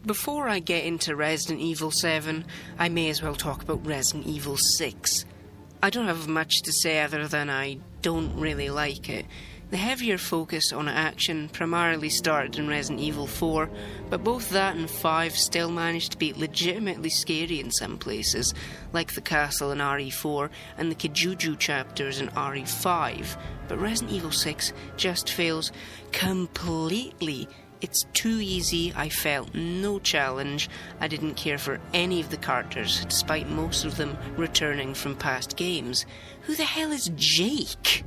Before I get into Resident Evil 7, I may as well talk about Resident Evil 6. I don't have much to say other than I don't really like it. The heavier focus on action primarily started in Resident Evil 4, but both that and 5 still managed to be legitimately scary in some places, like the castle in RE4 and the Kijuju chapters in RE5. But Resident Evil 6 just fails completely. It's too easy, I felt no challenge, I didn't care for any of the characters, despite most of them returning from past games. Who the hell is Jake?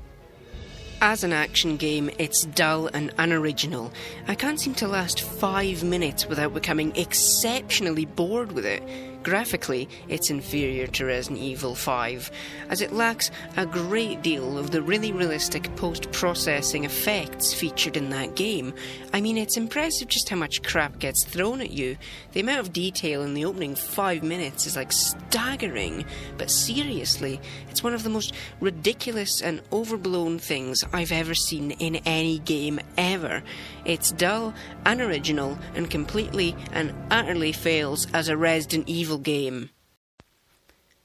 As an action game, it's dull and unoriginal. I can't seem to last 5 minutes without becoming exceptionally bored with it. Graphically, it's inferior to Resident Evil 5, as it lacks a great deal of the really realistic post-processing effects featured in that game. I mean, it's impressive just how much crap gets thrown at you. The amount of detail in the opening 5 minutes is like staggering, but seriously, it's one of the most ridiculous and overblown things I've ever seen in any game ever. It's dull, unoriginal, and completely and utterly fails as a Resident Evil game.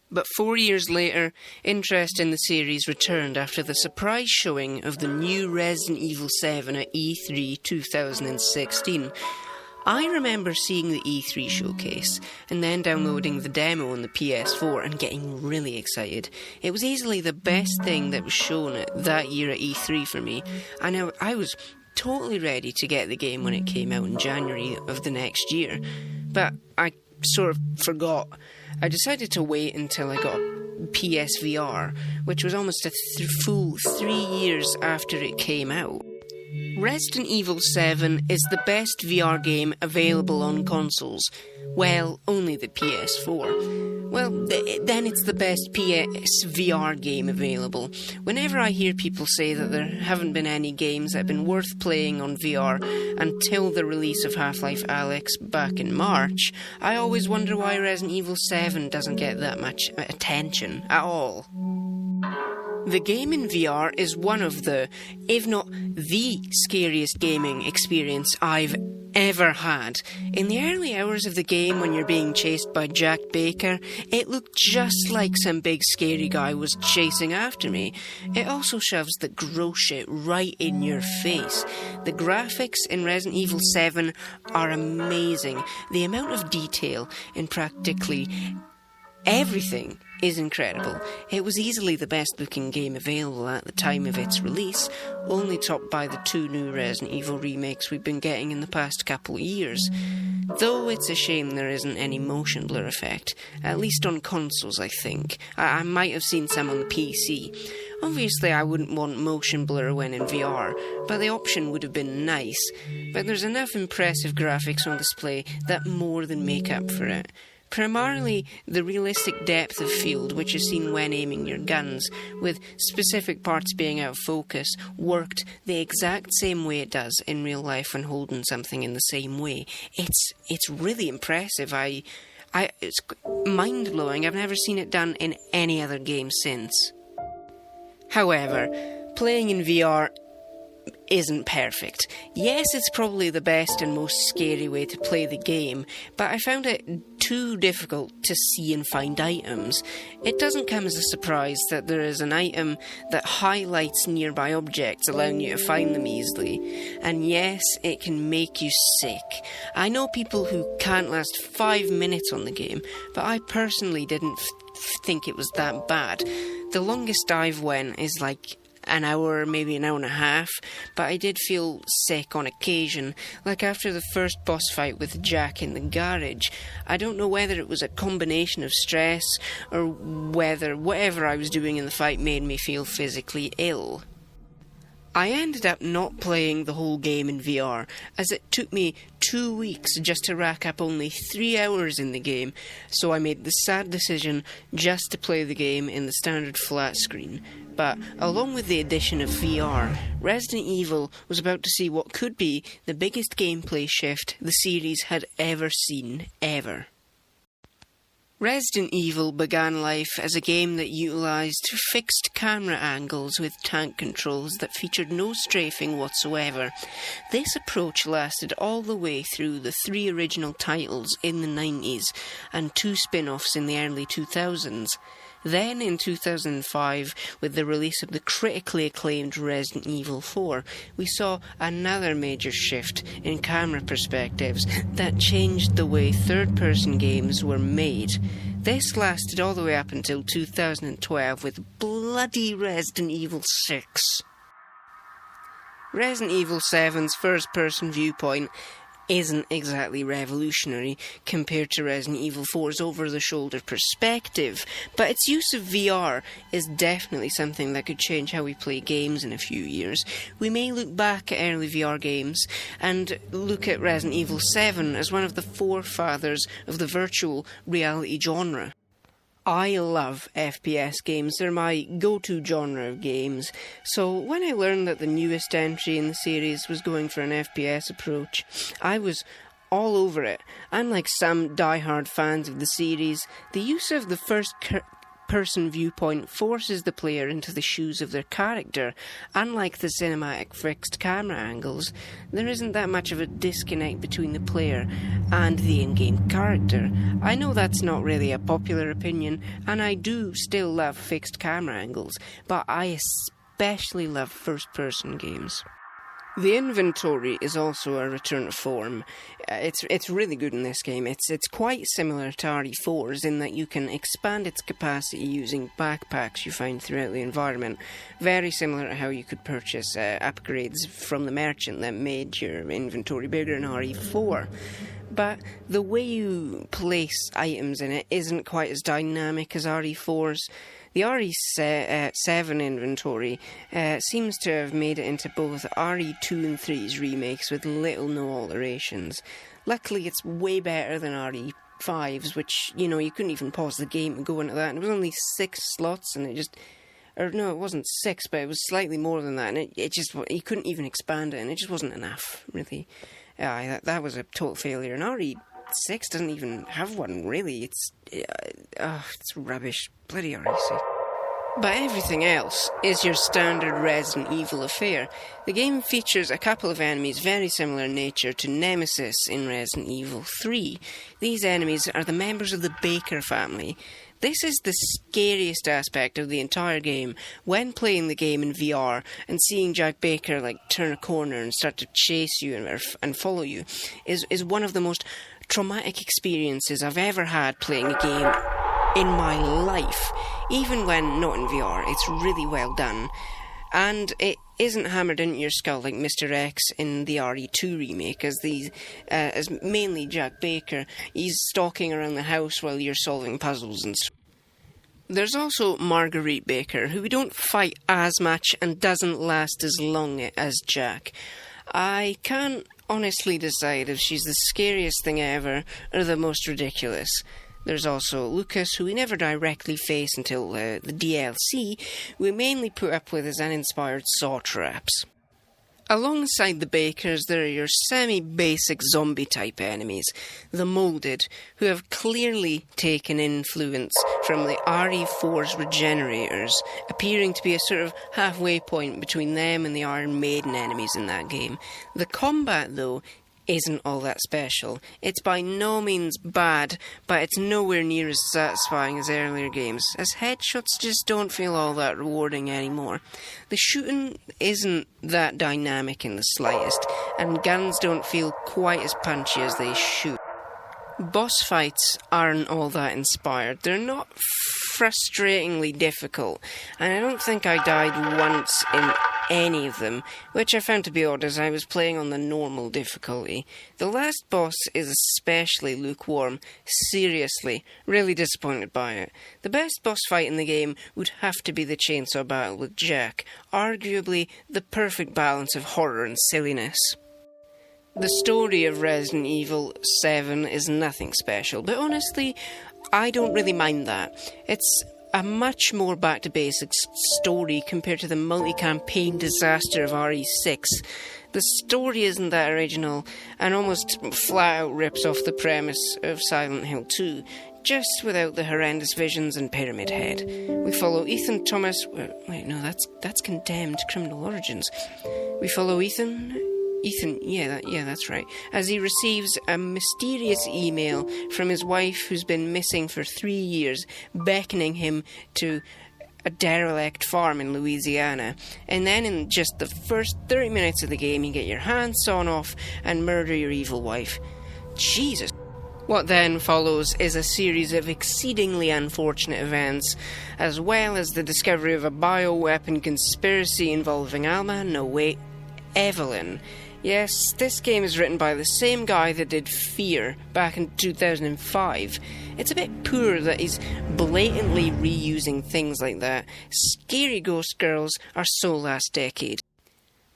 But 4 years later, interest in the series returned after the surprise showing of the new Resident Evil 7 at E3 2016. I remember seeing the E3 showcase and then downloading the demo on the PS4 and getting really excited. It was easily the best thing that was shown that year at E3 for me, and I was totally ready to get the game when it came out in January of the next year. But I sort of forgot. I decided to wait until I got PSVR, which was almost a full 3 years after it came out. Resident Evil 7 is the best VR game available on consoles. Well, only the PS4. Well, then it's the best PSVR game available. Whenever I hear people say that there haven't been any games that have been worth playing on VR until the release of Half-Life Alyx back in March, I always wonder why Resident Evil 7 doesn't get that much attention at all. The game in VR is one of the, if not the scariest gaming experience I've ever had. In the early hours of the game when you're being chased by Jack Baker, it looked just like some big scary guy was chasing after me. It also shoves the gross shit right in your face. The graphics in Resident Evil 7 are amazing. The amount of detail in practically everything is incredible. It was easily the best looking game available at the time of its release, only topped by the 2 new Resident Evil remakes we've been getting in the past couple of years. Though it's a shame there isn't any motion blur effect, at least on consoles I think. I might have seen some on the PC. Obviously I wouldn't want motion blur when in VR, but the option would have been nice. But there's enough impressive graphics on display that more than make up for it. Primarily, the realistic depth of field which is seen when aiming your guns, with specific parts being out of focus, worked the exact same way it does in real life when holding something in the same way. It's really impressive. It's mind-blowing. I've never seen it done in any other game since. However, playing in VR isn't perfect. Yes, it's probably the best and most scary way to play the game, but I found it too difficult to see and find items. It doesn't come as a surprise that there is an item that highlights nearby objects, allowing you to find them easily. And yes, it can make you sick. I know people who can't last 5 minutes on the game, but I personally didn't think it was that bad. The longest I've went is like an hour, maybe an hour and a half, but I did feel sick on occasion, like after the first boss fight with Jack in the garage. I don't know whether it was a combination of stress, or whether whatever I was doing in the fight made me feel physically ill. I ended up not playing the whole game in VR, as it took me 2 weeks just to rack up only 3 hours in the game, so I made the sad decision just to play the game in the standard flat screen. But along with the addition of VR, Resident Evil was about to see what could be the biggest gameplay shift the series had ever seen, ever. Resident Evil began life as a game that utilised fixed camera angles with tank controls that featured no strafing whatsoever. This approach lasted all the way through the 3 original titles in the 90s and 2 spin-offs in the early 2000s. Then, in 2005, with the release of the critically acclaimed Resident Evil 4, we saw another major shift in camera perspectives that changed the way third-person games were made. This lasted all the way up until 2012 with bloody Resident Evil 6. Resident Evil 7's first-person viewpoint isn't exactly revolutionary compared to Resident Evil 4's over-the-shoulder perspective, but its use of VR is definitely something that could change how we play games in a few years. We may look back at early VR games and look at Resident Evil 7 as one of the forefathers of the virtual reality genre. I love FPS games, they're my go-to genre of games, so when I learned that the newest entry in the series was going for an FPS approach, I was all over it. Unlike some die-hard fans of the series, the use of the first-person viewpoint forces the player into the shoes of their character. Unlike the cinematic fixed camera angles, there isn't that much of a disconnect between the player and the in-game character. I know that's not really a popular opinion, and I do still love fixed camera angles, but I especially love first-person games. The inventory is also a return to form. It's really good in this game. It's quite similar to RE4's in that you can expand its capacity using backpacks you find throughout the environment. Very similar to how you could purchase upgrades from the merchant that made your inventory bigger in RE4. But the way you place items in it isn't quite as dynamic as RE4's. The RE7 inventory seems to have made it into both RE2 and 3's remakes with little no alterations. Luckily, it's way better than RE5's, which, you couldn't even pause the game and go into that. And it was only 6 slots, and it wasn't 6, but it was slightly more than that, and you couldn't even expand it, and it just wasn't enough, really. That was a total failure, and RE6 doesn't even have one, really. It's rubbish. Bloody RE6. But everything else is your standard Resident Evil affair. The game features a couple of enemies very similar in nature to Nemesis in Resident Evil 3. These enemies are the members of the Baker family. This is the scariest aspect of the entire game. When playing the game in VR and seeing Jack Baker turn a corner and start to chase you and follow you is one of the most traumatic experiences I've ever had playing a game in my life. Even when not in VR, it's really well done. And it isn't hammered into your skull like Mr. X in the RE2 remake, as mainly Jack Baker. He's stalking around the house while you're solving puzzles and stuff. There's also Marguerite Baker, who we don't fight as much and doesn't last as long as Jack. I can't honestly decide if she's the scariest thing ever or the most ridiculous. There's also Lucas, who we never directly face until the DLC, we mainly put up with as uninspired saw traps. Alongside the Bakers, there are your semi-basic zombie-type enemies, the Moulded, who have clearly taken influence from the RE4's Regenerators, appearing to be a sort of halfway point between them and the Iron Maiden enemies in that game. The combat, though, isn't all that special. It's by no means bad, but it's nowhere near as satisfying as earlier games, as headshots just don't feel all that rewarding anymore. The shooting isn't that dynamic in the slightest, and guns don't feel quite as punchy as they should. Boss fights aren't all that inspired. They're not frustratingly difficult, and I don't think I died once in any of them, which I found to be odd as I was playing on the normal difficulty. The last boss is especially lukewarm. Seriously, really disappointed by it. The best boss fight in the game would have to be the chainsaw battle with Jack, arguably the perfect balance of horror and silliness. The story of Resident Evil 7 is nothing special, but honestly, I don't really mind that. It's a much more back-to-basics story compared to the multi-campaign disaster of RE6. The story isn't that original, and almost flat out rips off the premise of Silent Hill 2, just without the horrendous visions and Pyramid Head. We follow Ethan Thomas... Wait, no, that's Condemned Criminal Origins. We follow Ethan, that's right, as he receives a mysterious email from his wife who's been missing for 3 years, beckoning him to a derelict farm in Louisiana. And then in just the first 30 minutes of the game, you get your hand sawn off and murder your evil wife. Jesus. What then follows is a series of exceedingly unfortunate events, as well as the discovery of a bioweapon conspiracy involving Evelyn. Yes, this game is written by the same guy that did Fear back in 2005. It's a bit poor that he's blatantly reusing things like that. Scary Ghost Girls are so last decade.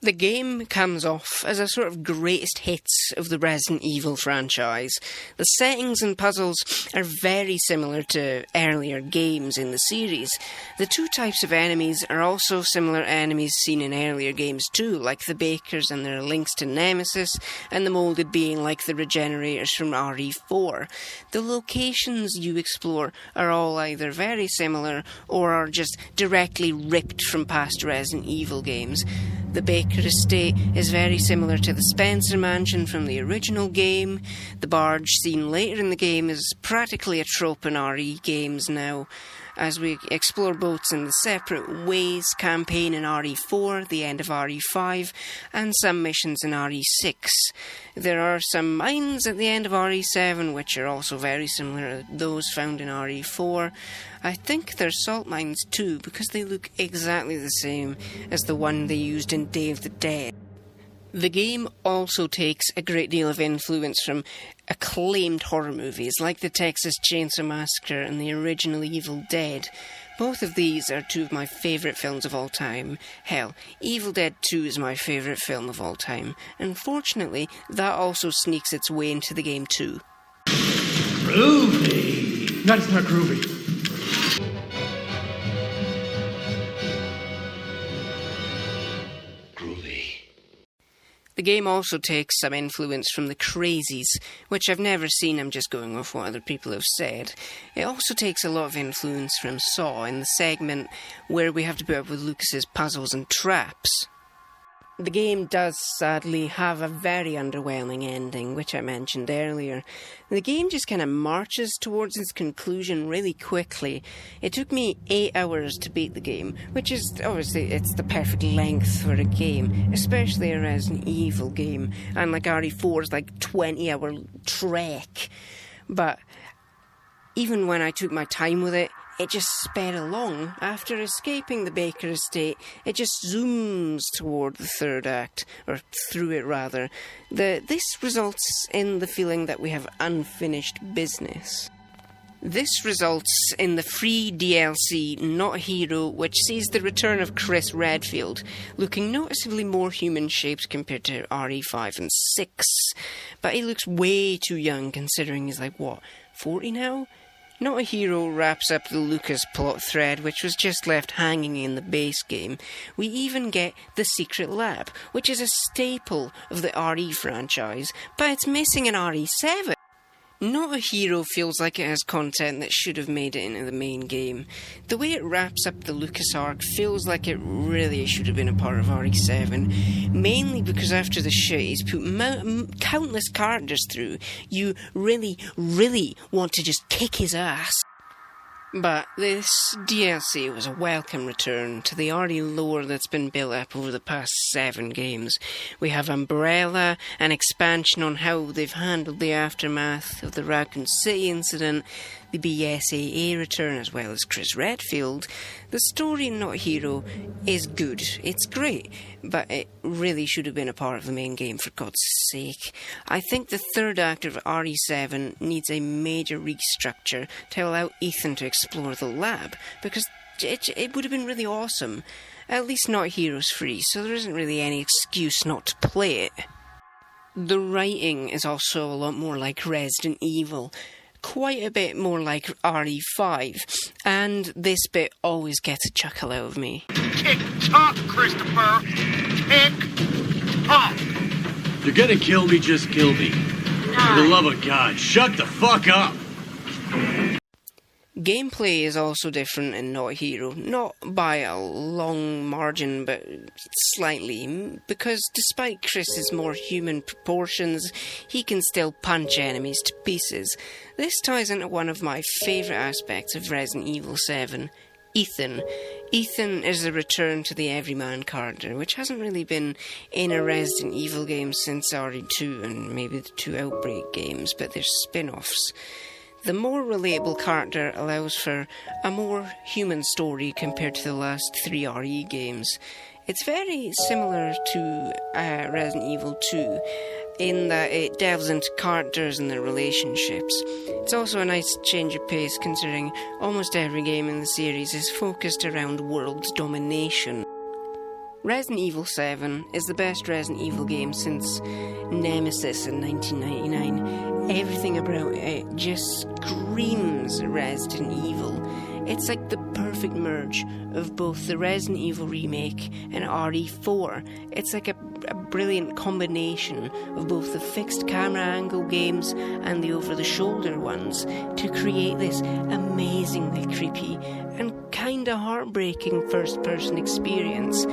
The game comes off as a sort of greatest hits of the Resident Evil franchise. The settings and puzzles are very similar to earlier games in the series. The two types of enemies are also similar enemies seen in earlier games too, like the Bakers and their links to Nemesis, and the Molded being like the Regenerators from RE4. The locations you explore are all either very similar or are just directly ripped from past Resident Evil games. The Baker estate is very similar to the Spencer mansion from the original game. The barge seen later in the game is practically a trope in RE games now, as we explore boats in the Separate Ways campaign in RE4, the end of RE5, and some missions in RE6. There are some mines at the end of RE7, which are also very similar to those found in RE4. I think they're salt mines too, because they look exactly the same as the one they used in Day of the Dead. The game also takes a great deal of influence from acclaimed horror movies like the Texas Chainsaw Massacre and the original Evil Dead. Both of these are two of my favourite films of all time. Hell, Evil Dead 2 is my favourite film of all time. Unfortunately, that also sneaks its way into the game too. Groovy! That's not groovy. The game also takes some influence from The Crazies, which I've never seen, I'm just going off what other people have said. It also takes a lot of influence from Saw in the segment where we have to put up with Lucas's puzzles and traps. The game does sadly have a very underwhelming ending, which I mentioned earlier. The game just kind of marches towards its conclusion really quickly. It took me 8 hours to beat the game, which is obviously it's the perfect length for a game, especially a Resident Evil game, and like RE4's like 20-hour trek. But even when I took my time with it, it just sped along. After escaping the Baker estate, it just zooms toward the third act, or through it rather. This results in the feeling that we have unfinished business. This results in the free DLC Not a Hero, which sees the return of Chris Redfield, looking noticeably more human-shaped compared to RE5 and 6. But he looks way too young considering he's 40 now? Not a Hero wraps up the Lucas plot thread, which was just left hanging in the base game. We even get the Secret Lab, which is a staple of the RE franchise, but it's missing an RE7. Not a Hero feels like it has content that should have made it into the main game. The way it wraps up the Lucas arc feels like it really should have been a part of RE7, mainly because after the shit he's put countless characters through, you really, really want to just kick his ass. But this DLC was a welcome return to the RE lore that's been built up over the past 7 games. We have Umbrella, an expansion on how they've handled the aftermath of the Raccoon City incident, the BSAA return, as well as Chris Redfield. The story in Not a Hero is good, it's great, but it really should have been a part of the main game, for God's sake. I think the third act of RE7 needs a major restructure to allow Ethan to explore the lab, because it would have been really awesome. At least Not a Hero's free, so there isn't really any excuse not to play it. The writing is also a lot more like Resident Evil, quite a bit more like RE5, and this bit always gets a chuckle out of me. Tick-tock, Christopher! Tick-tock! Hi. You're gonna kill me, just kill me. For the love of God, shut the fuck up! Gameplay is also different in Not Hero, not by a long margin, but slightly, because despite Chris's more human proportions, he can still punch enemies to pieces. This ties into one of my favourite aspects of Resident Evil 7, Ethan. Ethan is a return to the everyman character, which hasn't really been in a Resident Evil game since RE2 and maybe the 2 Outbreak games, but they're spin-offs. The more relatable character allows for a more human story compared to the last 3 RE games. It's very similar to Resident Evil 2 in that it delves into characters and their relationships. It's also a nice change of pace considering almost every game in the series is focused around world domination. Resident Evil 7 is the best Resident Evil game since Nemesis in 1999. Everything about it just screams Resident Evil. It's like the perfect merge of both the Resident Evil remake and RE4. It's like a brilliant combination of both the fixed camera angle games and the over-the-shoulder ones to create this amazingly creepy and kinda heartbreaking first-person experience.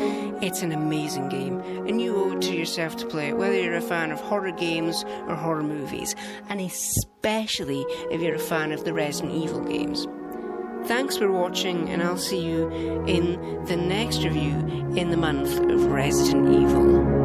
It's an amazing game, and you owe it to yourself to play it, whether you're a fan of horror games or horror movies, and especially if you're a fan of the Resident Evil games. Thanks for watching, and I'll see you in the next review in the month of Resident Evil.